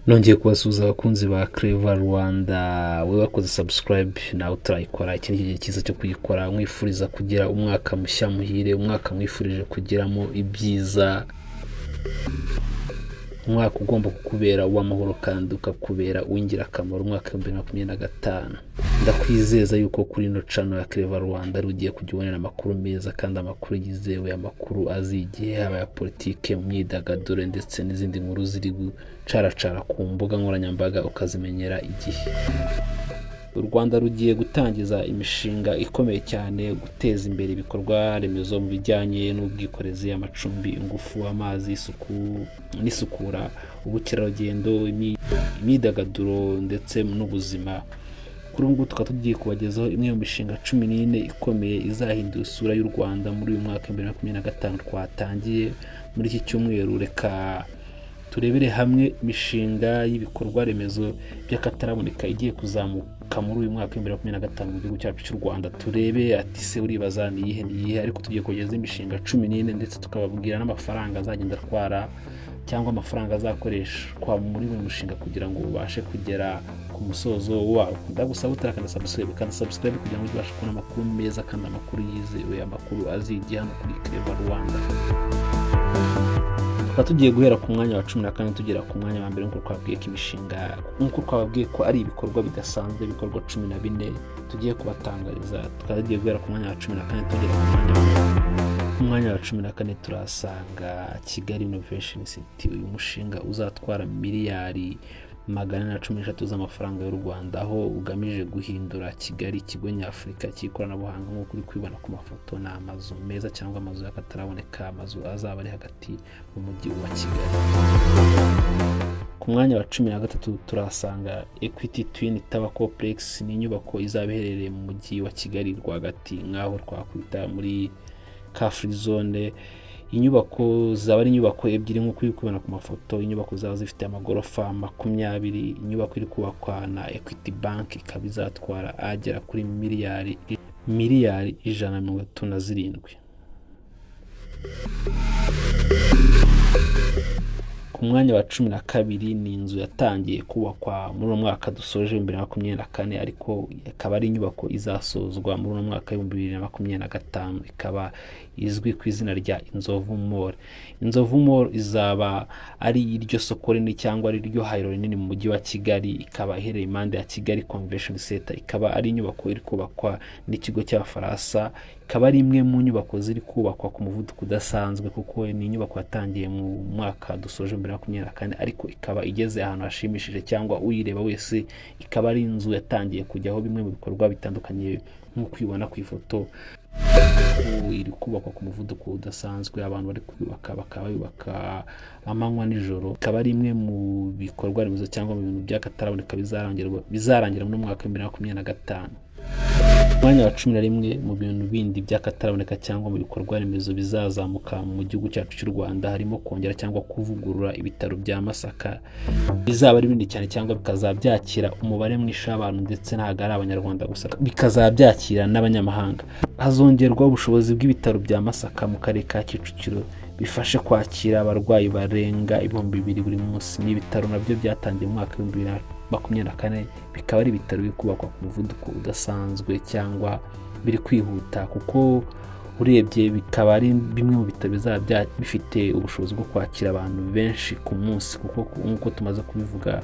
Nongeye kubasuhuza abakunzi ba Clever Rwanda, we wakoze subscribe nawe utarayikora, iki ni igihe cyiza cyo kuyikora. Mwifuriza kugira umwaka mushya muhire, umwaka mwifurije kugiramo ibyiza, umwaka ugomba kukubera uw'amahoro kandi ukakubera uw'ingirakamaro, umwaka wa 2025. Ndakwizeza yuko kuri ino channel ya Clever Rwanda rugiye kujya ubonera amakuru meza kandi amakuru yizewe, amakuru azigiye, haba ya politike, mu myidagaduro ndetse n'izindi nkuru ziri gucaracara ku mbuga nkoranyambaga ukazimenyera igihe. U Rwanda rugiye gutangiza imishinga ikomeye cyane guteza imbere ibikorwa remezo mu bijyanye n'ubwikorezi, amacumbi, ingufu, amazi, isuku n'isukura, ubukerarugendo, imyidagaduro ndetse n'ubuzima. Kuri ubu tukaba tugiye kubagezaho imwe mu mishinga 14 ikomeye izahindura isura y'u Rwanda muri uyu mwaka 2025 twatangiye muri iki cyumweru. Reka turebere hamwe imishinga y'ibikorwa remezo by'akataraboneka igiye kuzamuka muri uyu mwaka 2025 mu gihugu cyacu cy'u Rwanda. Turebe ati se uribaza ni iyihe, ariko tugiye kugeza imishinga 14 ndetse tukababwira n'amafaranga azagenda atwara cyangwa amafaranga azakoreshwa muri uyu mushinga kugira ngo ubashe kugera ku musozo wawo. Ndagusaba utarakanda subscribe kugira ngo ubashe kubona amakuru meza kandi amakuru yizewe, amakuru azigiye hano kuri Clever Rwanda. Tugiye guhera ku mwanya wa 14 tugera ku mwanya wa mbere, nk'uko twabwiye ko imishinga, nk'uko twabwiye ko ari ibikorwa bidasanzwe, ibikorwa 14 tugiye kubatangariza. Tugiye guhera ku mwanya wa 14 tugera ku mwanya wa 14 turasanga Kigali Innovation City. Uyu mushinga uzatwara miliyari 113 z'amafaranga y'u Rwanda, aho ugamije guhindura Kigali ikigo nyafurika cy'ikoranabuhanga. nk'uko uri kwibona ku mafoto, ni amazu meza cyangwa amazu y'akataraboneka, amazu azaba ari hagati mu mujyi wa Kigali. Ku mwanya wa 13 turasanga Equity Twin Tower Complex. ni inyubako izaba iherereye mu mujyi wa Kigali rwagati, nk'aho twakwita muri car free zone. Inyubako zaba ari inyubako ebyiri nk'uko uri kubona ku mafoto. Inyubako zaba zifite amagorofa 20. Inyubako iri kubakwa na Equity Bank, ikaba izatwara agera kuri miliyari 137. Ku mwanya wa 12 ni inzu yatangiye kubakwa muri uno mwaka dusoje 2024, ariko ikaba ari inyubako izasozwa muri uno mwaka 2025. ikaba izwi ku izina rya Inzovu Mall. Inzovu Mall izaba ari iryo soko rinini cyangwa ari iryo hahiro rinini mu mujyi wa Kigali, ikaba iherereye impande ya Kigali Convention Center. ikaba ari inyubako iri kubakwa n'ikigo cy'Abafaransa. ikaba ari imwe mu nyubako ziri kubakwa ku muvuduko udasanzwe, kuko ni inyubako yatangiye mu mwaka dusoje 2024, ariko ikaba igeze ahantu hashimishije, cyangwa uyireba wese ikaba ari inzu yatangiye kujyaho bimwe mu bikorwa bitandukanye nk'uko ubibona ku ifoto. Iri kubakwa ku muvuduko udasanzwe, abantu bari kubaka bakaba bubaka amanywa n'ijoro. ikaba ari imwe mu bikorwa remezo cyangwa mu bintu by'akataraboneka bizarangira mu mwaka 2025. Mwanya wa 11 mu bintu bindi by'akataraboneka cyangwa mu bikorwa remezo bizazamuka mu gihugu cyacu cy'u Rwanda, harimo kongera cyangwa kuvugurura ibitaro bya Masaka. Bizaba ari binini cyane cyangwa bikazabyakira umubare mwinshi w'abantu, ndetse ntabwo ari Abanyarwanda gusa, bikazabyakira n'abanyamahanga. Hazongerwa ubushobozi bw'ibitaro bya Masaka mu karere ka Kicukiro, bifashe kwakira abarwayi barenga 2,000 buri munsi. n'ibitaro nabyo byatangiye mu mwaka 2024, bikaba ari ibitaro biri kubakwa ku muvuduko udasanzwe cyangwa biri kwihuta, kuko urebye bikaba ari bimwe mu bitaro bizaba bifite ubushobozi bwo kwakira abantu benshi ku munsi, kuko nk'uko tumaze kubivuga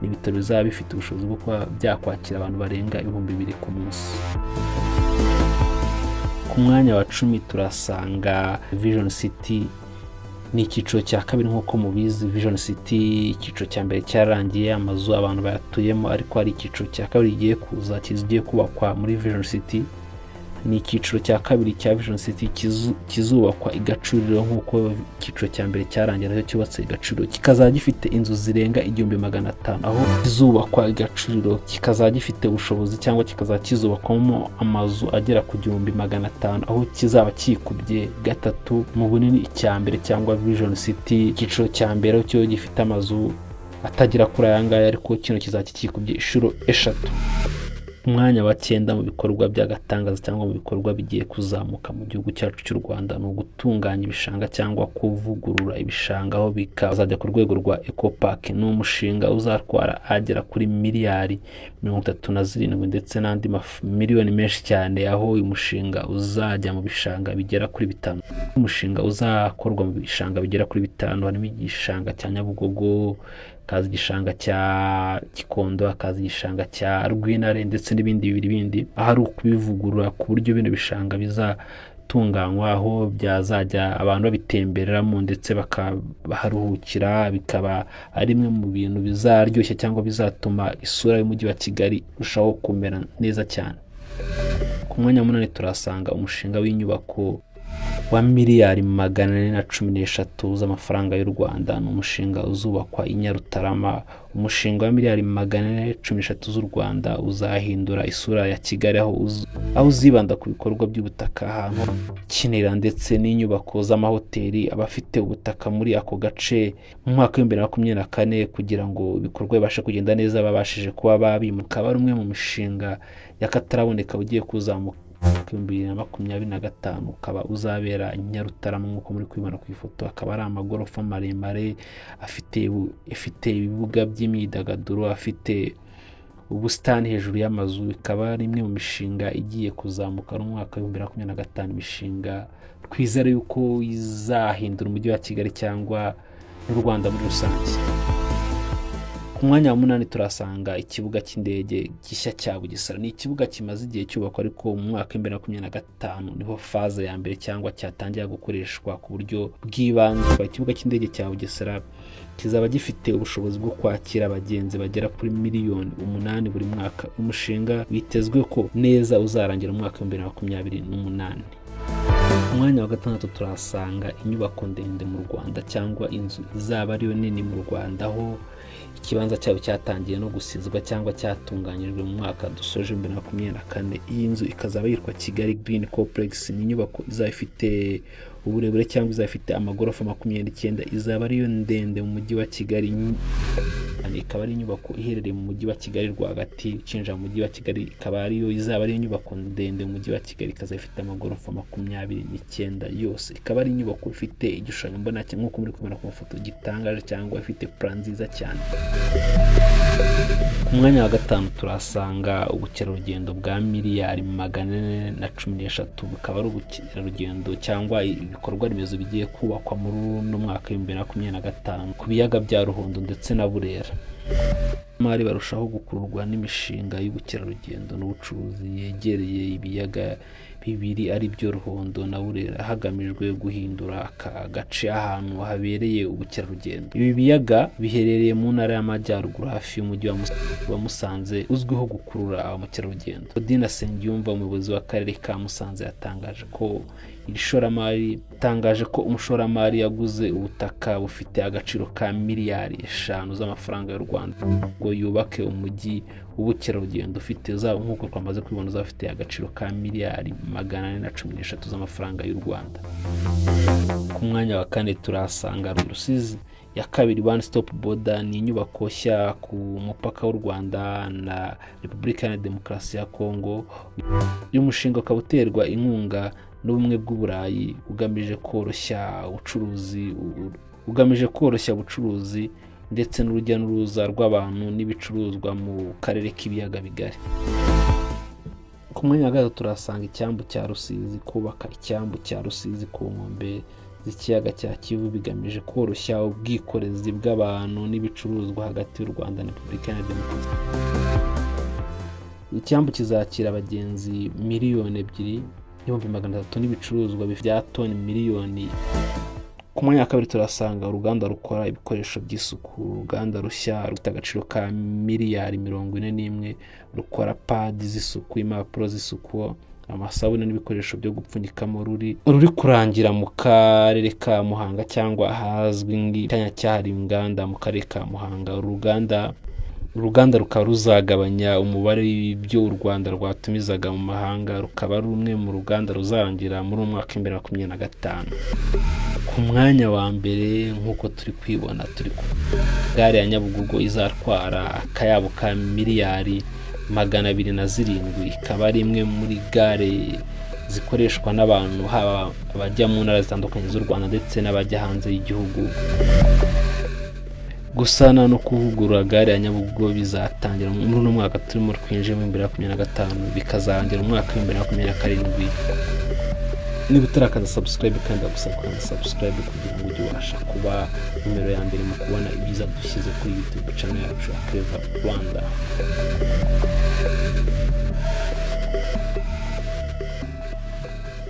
ni ibitaro bizaba bifite ubushobozi bwo byakwakira abantu barenga 2,000 ku munsi. Ku mwanya wa 10 turasanga Vision City. ni icyiciro cya kabiri nk'uko mubizi. Vision City icyiciro cya mbere cyarangiye, amazu abantu bayatuyemo, ariko hari icyiciro cya kabiri kigiye kubakwa muri Vision City. ni icyiciro cya kabiri cya Vision City kizubakwa i Gacuriro, nk'uko icyiciro cya mbere cyarangiye nacyo cyubatse i Gacuriro. kikazajya gifite inzu zirenga 1,500, aho kizubakwa i Gacuriro kikazajya gifite ubushobozi cyangwa kikazajya kizubakwamo amazu agera ku 1,500, aho kizaba kikubye gatatu mu bunini icya mbere cyangwa Vision City. Icyiciro cya mbere cyo gifite amazu atagira kuri aya ngaya, ariko kino kizajya kikubye inshuro 3. umwanya wa 9 mu bikorwa by'agatangaza cyangwa mu bikorwa bigiye kuzamuka mu gihugu cyacu cy'u Rwanda ni ugutunganya ibishanga cyangwa kuvugurura ibishanga aho bikazajya ku rwego rwa Eco Park. Ni umushinga uzatwara agera kuri miliyari 37 ndetse n'andi miliyoni menshi cyane, aho uyu mushinga uzajya mu bishanga bigera kuri 5. Umushinga uzakorwa mu bishanga bigera kuri 5 harimo igishanga cya Nyabugogo, kazi igishanga cya Gikondo, akazi igishanga cya Rwintare ndetse n'ibindi bindi, ahari ukubivugurura ku buryo bino bishanga bizatunganywa, aho byazajya abantu babitembereramo ndetse bakaharuhukira, bikaba ari imwe mu bintu bizaryoshye cyangwa bizatuma isura y'umujyi wa Kigali urushaho kumera neza cyane. Ku mwanya wa 8 turasanga umushinga w'inyubako wa miliyari 413 z'amafaranga y'u Rwanda. Ni umushinga uzubakwa i Nyarutarama. Umushinga wa miliyari 413 z'u Rwanda uzahindura isura ya Kigali, aho uzibanda ku bikorwa by'ubutaka, ahantu kinira ndetse n'inyubako z'amahoteli abafite ubutaka muri ako gace. Mu mwaka wa 2024 kugira ngo ibikorwa bibashe kugenda neza babashije kuba babimuka, ari umwe mu mishinga y'akataraboneka ugiye kuzamuka 2025, ukaba uzabera i Nyarutarama nk'uko muri kwibona ku ifoto. Akaba ari amagorofa maremare afite ibibuga by'imyidagaduro, afite ubusitani hejuru y'amazu. Bikaba ari imwe mu mishinga igiye kuzamuka mu mwaka wa 2025, imishinga twizere yuko izahindura umujyi wa Kigali cyangwa n'u Rwanda muri rusange. Ku mwanya wa 8 turasanga ikibuga cy'indege gishya cya Bugesera. Ni ikibuga kimaze igihe cyubakwa, ariko mu mwaka wa 2025 niho faze ya mbere cyangwa cyatangiye gukoreshwa ku buryo bw'ibanze. Ikibuga cy'indege cya Bugesera kizaba gifite ubushobozi bwo kwakira abagenzi bagera kuri miliyoni 8 buri mwaka. Umushinga witezwe ko neza uzarangira mu mwaka wa 2028. Ku mwanya wa 6 turasanga inyubako ndende mu Rwanda cyangwa inzu izaba ariyo nini mu Rwanda, aho ikibanza cyabo cyatangiye no gusizwa cyangwa cyatunganyijwe mu mwaka dusoje 2024. Iyi nzu ikazaba yitwa Kigali Green Complex. Ni inyubako izaba ifite uburebure cyangwa izaba ifite amagorofa 29, izaba ariyo ndende mu mujyi wa Kigali. Ikaba ari inyubako iherereye mu mujyi wa Kigali rwagati. Ukinjira mu mujyi wa Kigali ikaba ariyo izaba ari inyubako ndende mu mujyi wa Kigali, ikazaba ifite amagorofa 29 yose. Ikaba ari inyubako ifite igishushanyo mbona nk'uko muri kubona ku mafoto gitangaje cyangwa ifite plan nziza cyane. Ku mwanya wa 5 turasanga ubukerarugendo bwa miliyari 413. Bukaba ari ubukerarugendo cyangwa ibikorwa remezo bigiye kubakwa muri uno mwaka wa 2025 ku biyaga bya Ruhondo ndetse na Burera. Mari barushaho gukururwa n'imishinga y'ubukerarugendo n'ubucuruzi yegereye ibiyaga bibiri ari byo Ruhondo na Burera, hagamijwe guhindura aka gace ahantu habereye ubukerarugendo. Ibi biyaga biherereye mu ntara y'Amajyaruguru hafi y'umujyi wa Musanze, uzwiho gukurura abamukerarugendo. Odina Sengiyumva, umuyobozi w'akarere ka Musanze, yatangaje ko umushoramari yaguze ubutaka bufite agaciro ka miliyari 5 z'amafaranga y'u Rwanda ngo yubake umujyi w'ubukerarugendo ufite nk'uko twamaze kubibona uzafite agaciro ka miliyari 413 z'amafaranga y'u Rwanda. Ku mwanya wa 4 turasanga Rusizi ya kabiri One Stop Border. Ni inyubako nshya ku mupaka w'u Rwanda na Repubulika ya Demokarasi ya Kongo. Uyu mushinga ukaba uterwa inkunga n'ubumwe bw'Uburayi ugamije koroshya ubucuruzi ndetse n'urujya n'uruza rw'abantu n'ibicuruzwa mu karere k'ibiyaga bigari. Ku mwanya wa 3 turasanga icyambu cya Rusizi. Kubaka icyambu cya Rusizi ku nkombe z'ikiyaga cya Kivu bigamije koroshya ubwikorezi bw'abantu n'ibicuruzwa hagati y'u Rwanda na Repubulika ya Demokarasi. Icyambu kizakira abagenzi miliyoni 2,300 n'ibicuruzwa bya toni miliyoni. Ku mwanya wa 2 turasanga uruganda rukora ibikoresho by'isuku. Uruganda rushya rufite agaciro ka miliyari 41 rukora pad z'isuku, impapuro z'isuku, amasabune n'ibikoresho byo gupfunyikamo ruri kurangira mu karere ka Muhanga cyangwa ahazwi nk'icyanya cyahariwe inganda mu karere ka Muhanga. Uruganda rukaba ruzagabanya umubare w'ibyo u Rwanda rwatumizaga mu mahanga, rukaba ari rumwe mu ruganda ruzarangira muri umwaka wa 2025. Ku mwanya wa mbere nk'uko turi kwibona turi ku gare ya Nyabugogo izatwara akayabo ka miliyari 207, ikaba ari imwe muri gare zikoreshwa n'abantu haba abajya mu ntara zitandukanye z'u Rwanda ndetse n'abajya hanze y'igihugu. Gusana no kuvugurura gare ya Nyabugogo bizatangira muri uno mwaka turimo twinjiyemo 2025, bikazarangira mu mwaka wa 2027. Niba utarakaza subscribe kandi agusaba kandi subscribe kugira ngo ujye ubasha kuba numero ya mbere mu kubona ibyiza dushyize kuri YouTube channel yacu Byitezwe Rwanda.